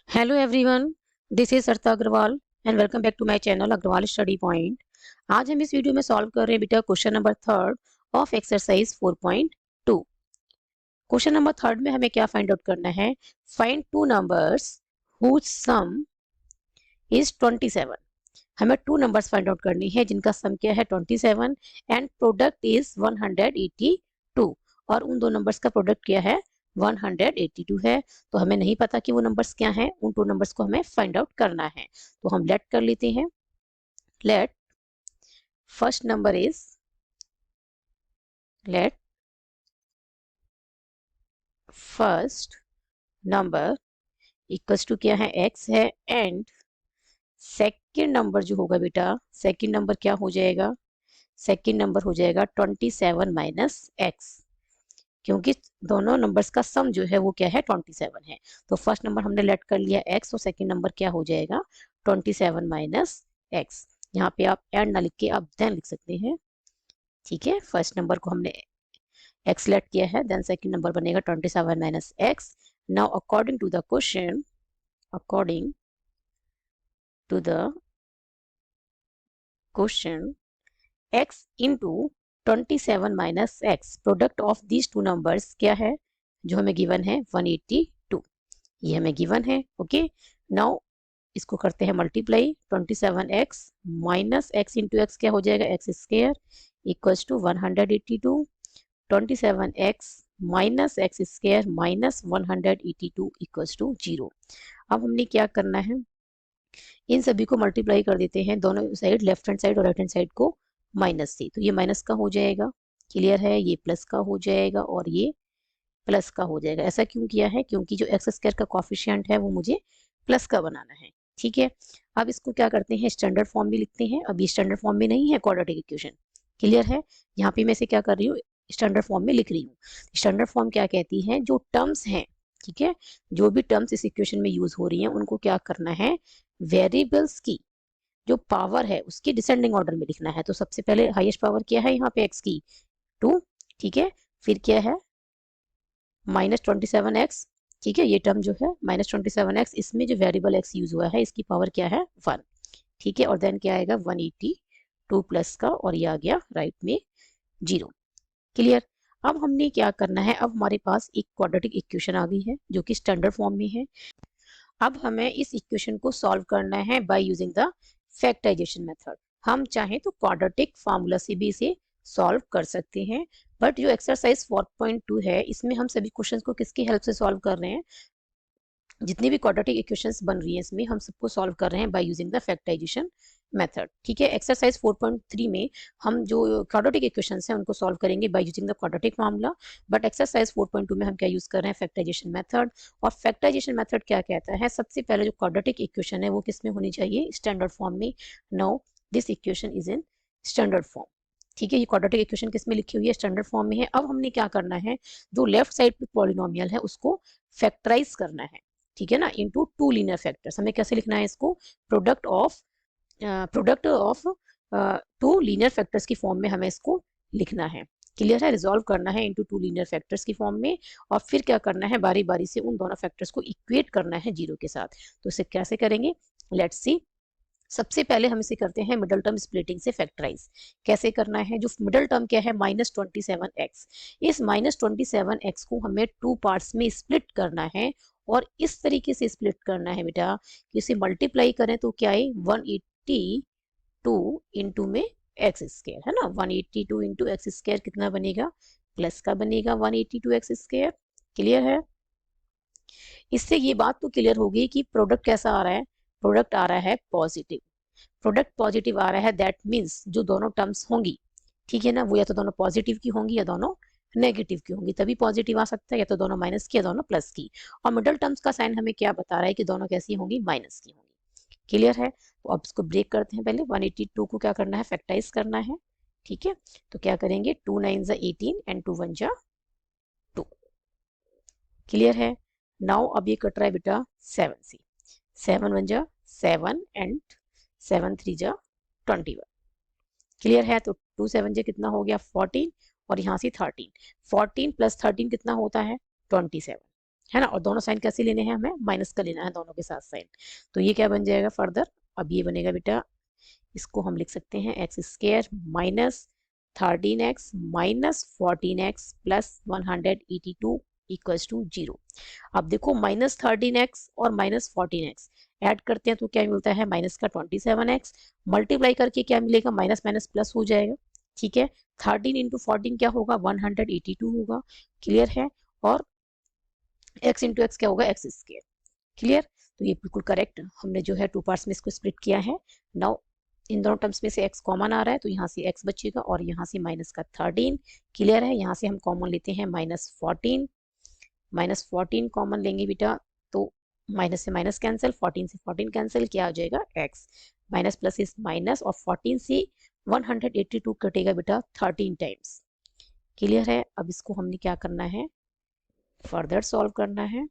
Hello everyone, this is Sarita Agrawal and welcome back to my channel Agrawal study point. आज हम इस video में solve कर रहे हैं बेटा question number third of exercise 4.2। Question number third में हमें क्या फाइंड आउट करना है? Find two numbers whose sum is 27। हमें टू नंबर्स फाइंड आउट करनी है जिनका सम क्या है 27 एंड प्रोडक्ट इज 182 और उन दो नंबर्स का प्रोडक्ट क्या है 182 है। तो हमें नहीं पता कि वो नंबर्स क्या हैं, उन टू नंबर्स को हमें फाइंड आउट करना है। तो हम लेट कर लेते हैं। Let first number is let first number equals to क्या है x है एंड सेकेंड नंबर जो होगा बेटा सेकेंड नंबर क्या हो जाएगा? सेकेंड नंबर हो जाएगा 27 माइनस एक्स, क्योंकि दोनों नंबर्स का सम जो है वो क्या है 27 है। तो फर्स्ट नंबर हमने लेट कर लिया x और सेकंड नंबर क्या हो जाएगा 27 माइनस एक्स। यहाँ पे आप एंड ना लिख के आप देन लिख सकते हैं। ठीक है, फर्स्ट नंबर को हमने x लेट किया है, देन सेकंड नंबर बनेगा 27 minus X. Now according to the question, according to the question x into 27 minus X, product of these two numbers क्या है जो हमें गिवन है 182, ये हमें गिवन है। ओके, नाउ इसको करते हैं multiply. 27x minus X into X क्या हो जाएगा X square equals to 182। 27x minus X square minus 182 equals to 0। अब हमने क्या करना है, इन सभी को मल्टीप्लाई कर देते हैं, दोनों साइड लेफ्ट हैंड साइड और राइट हैंड साइड को माइनस से। तो ये माइनस का हो जाएगा, क्लियर है, ये प्लस का हो जाएगा और ये प्लस का हो जाएगा। ऐसा क्यों किया है? क्योंकि जो एक्स स्क्वायर का कॉफिशिएंट है वो मुझे प्लस का बनाना है। ठीक है, अब इसको क्या करते हैं स्टैंडर्ड फॉर्म में लिखते हैं। अब ये स्टैंडर्ड फॉर्म में नहीं है क्वाड्रेटिक इक्वेशन, क्लियर है। यहाँ पे मैं इसे क्या कर रही हूँ स्टैंडर्ड फॉर्म में लिख रही हूँ। स्टैंडर्ड फॉर्म क्या कहती है, जो टर्म्स हैं, ठीक है, जो भी टर्म्स इस इक्वेशन में यूज हो रही हैं उनको क्या करना है, वेरिएबल्स की जो पावर है उसकी डिसेंडिंग ऑर्डर में लिखना है। तो सबसे पहले हाईएस्ट पावर क्या है यहाँ पे एक्स की 2, ठीक है, फिर क्या है -27x, ठीक है, ये टर्म जो है -27x, इसमें जो वेरिएबल x यूज हुआ है इसकी पावर क्या है 1, ठीक है, और देन क्या आएगा 182 प्लस का और ये आ गया राइट में 0, क्लियर। अब हमने क्या करना है, अब हमारे पास एक क्वाड्रेटिक इक्वेशन आ गई है जो कि स्टैंडर्ड फॉर्म में है। अब हमें इस इक्वेशन को सॉल्व करना है by using the factorisation method. हम चाहें तो क्वाड्रेटिक फार्मूला से भी इसे सॉल्व कर सकते हैं, बट जो एक्सरसाइज 4.2 है इसमें हम सभी क्वेश्चंस को किसकी हेल्प से सॉल्व कर रहे हैं, जितनी भी क्वाड्रेटिक इक्वेशंस बन रही है इसमें हम सबको सॉल्व कर रहे हैं by using the factorisation method. ठीक है, एक्सरसाइज 4.3 में हम जो क्वाड्रेटिक इक्वेशंस हैं उनको सॉल्व करेंगे bye using the quadratic formula, but exercise 4.2 में हम क्या यूज कर रहे हैं फैक्टराइजेशन मेथड। और फैक्टराइजेशन मेथड क्या कहता है, सबसे पहले जो क्वाड्रेटिक इक्वेशन है वो किस में होनी चाहिए, स्टैंडर्ड फॉर्म में। No, this equation is in standard form. ठीक है, ये क्वाड्रेटिक इक्वेशन किस में लिखी हुई है, स्टैंडर्ड फॉर्म में है। अब हमने क्या करना है, जो लेफ्ट साइड पे पॉलिनोमियल है उसको फैक्टराइज करना है, ठीक है ना, इनटू टू लीनियर फैक्टर्स। हमें कैसे लिखना है इसको, product of two linear factors की फॉर्म में हमें इसको लिखना है, क्लियर है, रिजॉल्व करना है इनटू टू लीनियर फैक्टर्स की फॉर्म में। और फिर क्या करना है, बारी बारी से उन दोनों फैक्टर्स को इक्वेट करना है जीरो के साथ। तो इसे कैसे करेंगे, लेट्स सी। सबसे पहले हम इसे करते हैं मिडल टर्म स्प्लिटिंग से फैक्टराइज। कैसे करना है, जो मिडल टर्म क्या है -27x, इस -27x को हमें टू पार्ट्स में स्प्लिट करना है। और इस तरीके से स्प्लिट करना है बेटा कि इसे मल्टीप्लाई करें तो क्या है 182 इंटू में एक्स स्क्वायर, है ना, 182 इंटू एक्स स्क्वायर कितना बनेगा, प्लस का बनेगा 182 एक्स स्क्वायर, क्लियर है। इससे ये बात तो क्लियर होगी कि प्रोडक्ट कैसा आ रहा है, प्रोडक्ट आ रहा है पॉजिटिव। प्रोडक्ट पॉजिटिव आ रहा है, दैट मीन्स जो दोनों टर्म्स होंगी, ठीक है ना, वो या तो दोनों पॉजिटिव की होंगी या दोनों नेगेटिव की होंगी, तभी पॉजिटिव आ सकता है, या तो दोनों माइनस की या दोनों प्लस की। और मिडल टर्म्स का साइन हमें क्या बता रहा है कि दोनों कैसी होंगी, माइनस की होंगी, क्लियर है। तो अब इसको ब्रेक करते हैं, पहले 182 को क्या करना है, फैक्टराइज करना है, ठीक है। तो क्या करेंगे, 2 9 18 एंड 2 1 2, क्लियर है। नाउ अब ये कट रहा है बेटा 7 से, 7 1 7 एंड 7 3 21, क्लियर है। तो 2 7 कितना हो गया 14 और यहाँ से 13, 14 प्लस 13 कितना होता है 27, है ना, और दोनों साइन कैसे लेने हैं, हमें माइनस का लेना है दोनों के साथ साइन। तो ये क्या बन जाएगा फर्दर, अब ये बनेगा बेटा, इसको हम लिख सकते हैं X square minus 13x minus 14x plus 182 equals to 0। अब देखो माइनस 13x और माइनस 14x ऐड करते हैं तो क्या मिलता है, माइनस का 27x, मल्टीप्लाई करके क्या मिलेगा, माइनस माइनस प्लस हो जाएगा। ठीक है, 13 इंटू 14 क्या होगा, 182 होगा। क्लियर है, और x इंटू एक्स क्या होगा, एक्स स्क्वायर। क्लियर, तो ये बिल्कुल करेक्ट, हमने जो है टू पार्ट्स में इसको स्प्लिट किया है। नाउ इन दोनों टर्म्स में से x कॉमन आ रहा है तो यहाँ से x बचेगा और यहाँ से माइनस का 13। क्लियर है, यहाँ से हम कॉमन लेते हैं -14, -14 कॉमन लेंगे बेटा तो माइनस से माइनस कैंसिल, 14 से 14 कैंसिल, क्या आ जाएगा x, minus plus is minus, और 14 से 182 कटेगा बेटा 13 टाइम्स। क्लियर है, अब इसको हमने क्या करना है, फर्दर सॉल्व करना है।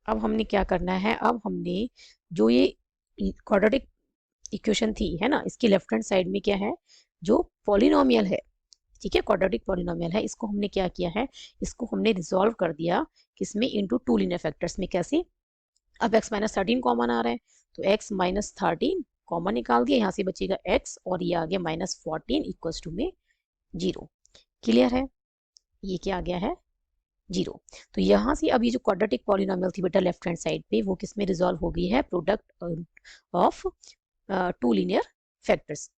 अब हमने क्या करना है, अब हमने जो ये क्वाड्रेटिक इक्वेशन थी, है ना, इसकी लेफ्ट हैंड साइड में क्या है, जो पॉलिनोमियल है, ठीक है, क्वाड्रेटिक पॉलिनोमियल है, इसको हमने क्या किया है, इसको हमने रिजॉल्व कर दिया किसमें, इनटू टू लीनियर फैक्टर्स में। कैसे, अब x माइनस 13 कॉमन आ रहा है तो x माइनस 13 कॉमन निकाल दिया, यहाँ से बचेगा x और ये आ गया -14 इक्वल्स टू में 0। क्लियर है, ये क्या आ गया है, 0। तो यहाँ से अब ये जो क्वाड्रेटिक पॉलिनोमियल थी बेटा लेफ्ट हैंड साइड पे, वो किस में रिजॉल्व हो गई है, product of two linear factors.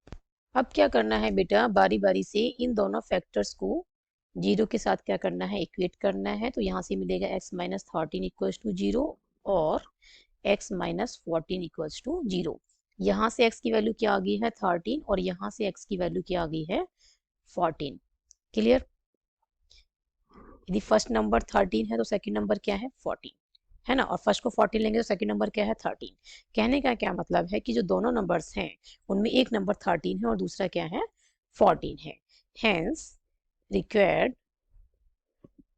अब क्या करना है बेटा, बारी बारी से इन दोनों फैक्टर्स को 0 के साथ क्या करना है, इक्वेट करना है। तो यहाँ से मिलेगा x माइनस 13 इक्वल्स टू 0 और x माइनस 14 इक्वल्स टू 0। यहाँ से x की वैल्यू क्या आ गई है, 13, और यहाँ से x की वैल्यू क्या आ गई है, 14। क्लियर, यदि फर्स्ट नंबर 13 है तो सेकंड नंबर क्या है, 14, है ना, और फर्स्ट को 14 लेंगे तो सेकंड नंबर क्या है, 13। कहने का क्या मतलब है कि जो दोनों नंबर्स हैं उनमें एक नंबर 13 है और दूसरा क्या है, 14 है। Hence required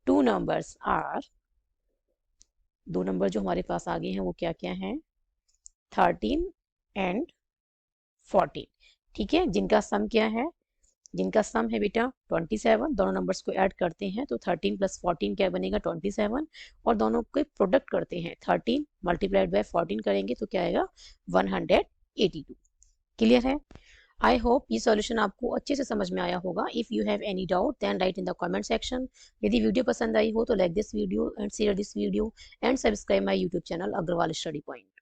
two numbers are, दो नंबर जो हमारे पास आगे हैं वो क्या क्या है, 13 एंड 14। ठीक है, जिनका सम क्या है, जिनका सम है बेटा 27, दोनों नंबर्स को ऐड करते हैं तो 13 प्लस 14 क्या बनेगा, 27, और दोनों के प्रोडक्ट करते हैं 13 मल्टीप्लाइड बाय 14 करेंगे तो क्या आएगा, 182। क्लियर है, आई होप ये सॉल्यूशन आपको अच्छे से समझ में आया होगा। If you have any doubt then write in the comment section. यदि वीडियो पसंद आई हो तो like this video and share this video and subscribe my YouTube channel Agrawal study point.